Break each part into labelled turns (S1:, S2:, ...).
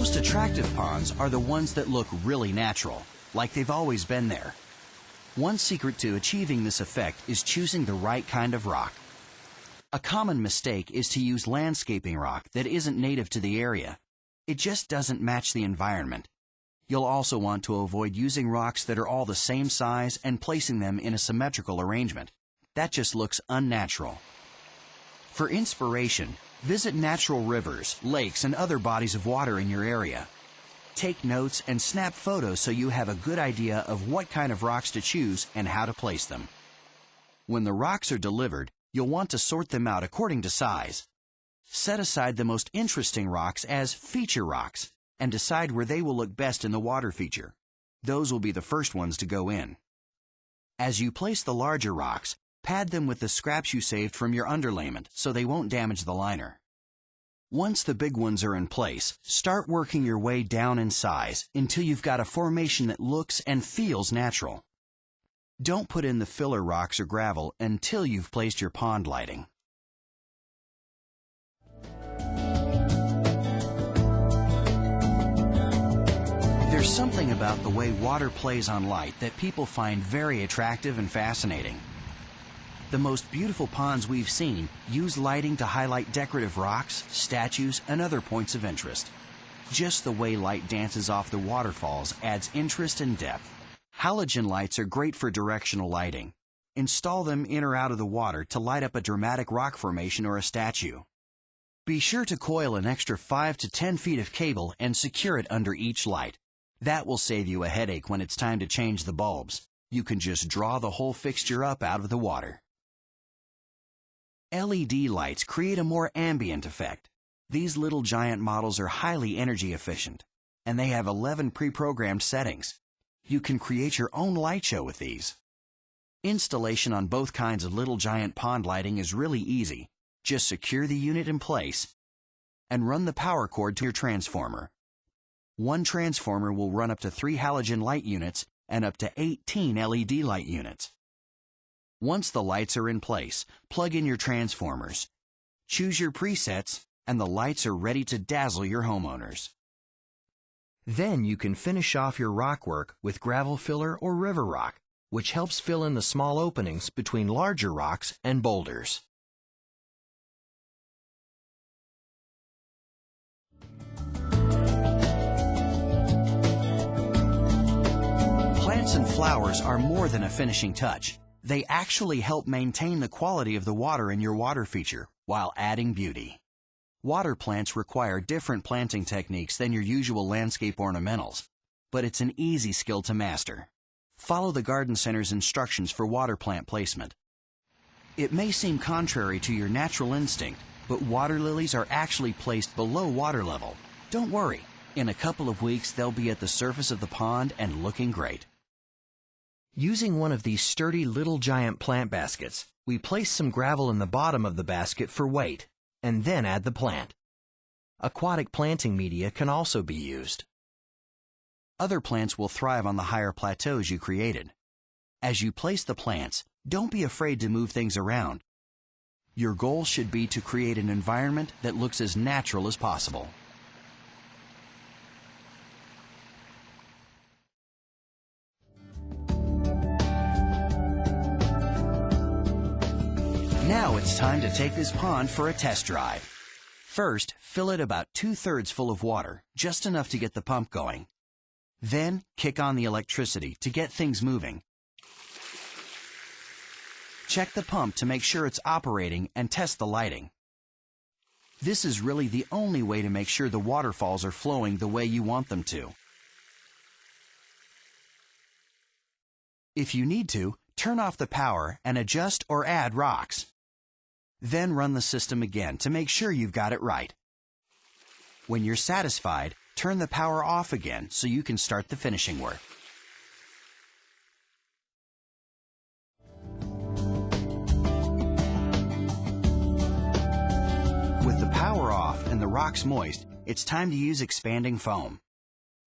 S1: most attractive ponds are the ones that look really natural, like they've always been there. One secret to achieving this effect is choosing the right kind of rock. A common mistake is to use landscaping rock that isn't native to the area. It just doesn't match the environment. You'll also want to avoid using rocks that are all the same size and placing them in a symmetrical arrangement. That just looks unnatural. For inspiration, visit natural rivers, lakes, and other bodies of water in your area. Take notes and snap photos so you have a good idea of what kind of rocks to choose and how to place them. When the rocks are delivered, you'll want to sort them out according to size. Set aside the most interesting rocks as feature rocks and decide where they will look best in the water feature. Those will be the first ones to go in. As you place the larger rocks, pad them with the scraps you saved from your underlayment so they won't damage the liner. Once the big ones are in place, start working your way down in size until you've got a formation that looks and feels natural. Don't put in the filler rocks or gravel until you've placed your pond lighting. There's something about the way water plays on light that people find very attractive and fascinating. The most beautiful ponds we've seen use lighting to highlight decorative rocks, statues, and other points of interest. Just the way light dances off the waterfalls adds interest and depth. Halogen lights are great for directional lighting. Install them in or out of the water to light up a dramatic rock formation or a statue. Be sure to coil an extra 5 to 10 feet of cable and secure it under each light. That will save you a headache when it's time to change the bulbs. You can just draw the whole fixture up out of the water. LED lights create a more ambient effect. These little giant models are highly energy efficient, and they have 11 pre-programmed settings. You can create your own light show with these. Installation on both kinds of little giant pond lighting is really easy. Just secure the unit in place and run the power cord to your transformer. One transformer will run up to 3 halogen light units and up to 18 LED light units. Once the lights are in place, plug in your transformers. Choose your presets, and the lights are ready to dazzle your homeowners. Then you can finish off your rock work with gravel filler or river rock, which helps fill in the small openings between larger rocks and boulders. Plants and flowers are more than a finishing touch. They actually help maintain the quality of the water in your water feature while adding beauty. Water plants require different planting techniques than your usual landscape ornamentals, but it's an easy skill to master. Follow the Garden Center's instructions for water plant placement. It may seem contrary to your natural instinct, but water lilies are actually placed below water level. Don't worry, in a couple of weeks they'll be at the surface of the pond and looking great. Using one of these sturdy little giant plant baskets, we place some gravel in the bottom of the basket for weight, and then add the plant. Aquatic planting media can also be used. Other plants will thrive on the higher plateaus you created. As you place the plants, don't be afraid to move things around. Your goal should be to create an environment that looks as natural as possible. Now it's time to take this pond for a test drive. First, fill it about 2/3 full of water, just enough to get the pump going. Then, kick on the electricity to get things moving. Check the pump to make sure it's operating and test the lighting. This is really the only way to make sure the waterfalls are flowing the way you want them to. If you need to, turn off the power and adjust or add rocks. Then run the system again to make sure you've got it right. When you're satisfied, turn the power off again so you can start the finishing work. With the power off and the rocks moist, it's time to use expanding foam.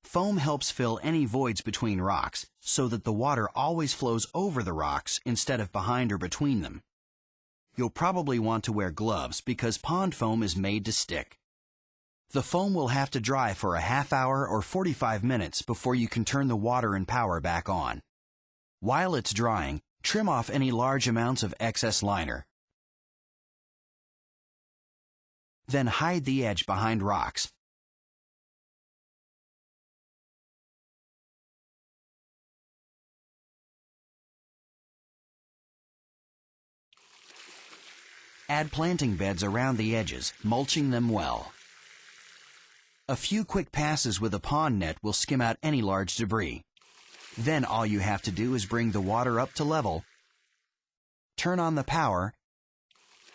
S1: Foam helps fill any voids between rocks so that the water always flows over the rocks instead of behind or between them. You'll probably want to wear gloves because pond foam is made to stick. The foam will have to dry for a half hour or 45 minutes before you can turn the water and power back on. While it's drying, trim off any large amounts of excess liner. Then hide the edge behind rocks. Add planting beds around the edges, mulching them well. A few quick passes with a pond net will skim out any large debris. Then all you have to do is bring the water up to level, turn on the power,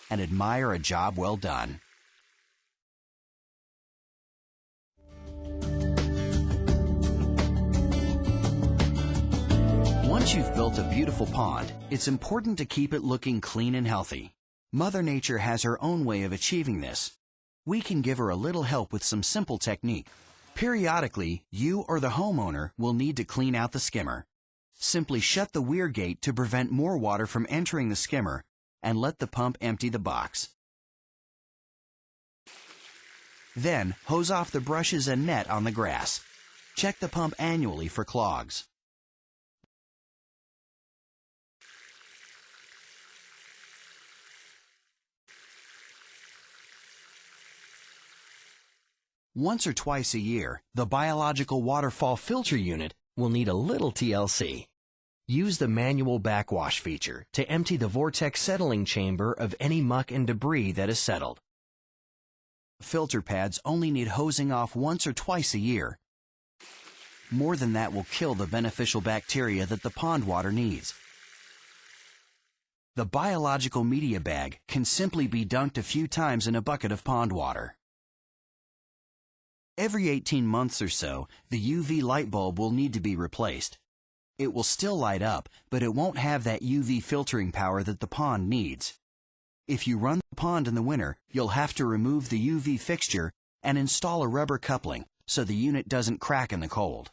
S1: and admire a job well done. Once you've built a beautiful pond, it's important to keep it looking clean and healthy. Mother Nature has her own way of achieving this. We can give her a little help with some simple technique. Periodically, you or the homeowner will need to clean out the skimmer. Simply shut the weir gate to prevent more water from entering the skimmer and let the pump empty the box. Then, hose off the brushes and net on the grass. Check the pump annually for clogs. Once or twice a year, the biological waterfall filter unit will need a little TLC. Use the manual backwash feature to empty the vortex settling chamber of any muck and debris that is settled. Filter pads only need hosing off once or twice a year. More than that will kill the beneficial bacteria that the pond water needs. The biological media bag can simply be dunked a few times in a bucket of pond water. Every 18 months or so, the UV light bulb will need to be replaced. It will still light up, but it won't have that UV filtering power that the pond needs. If you run the pond in the winter, you'll have to remove the UV fixture and install a rubber coupling so the unit doesn't crack in the cold.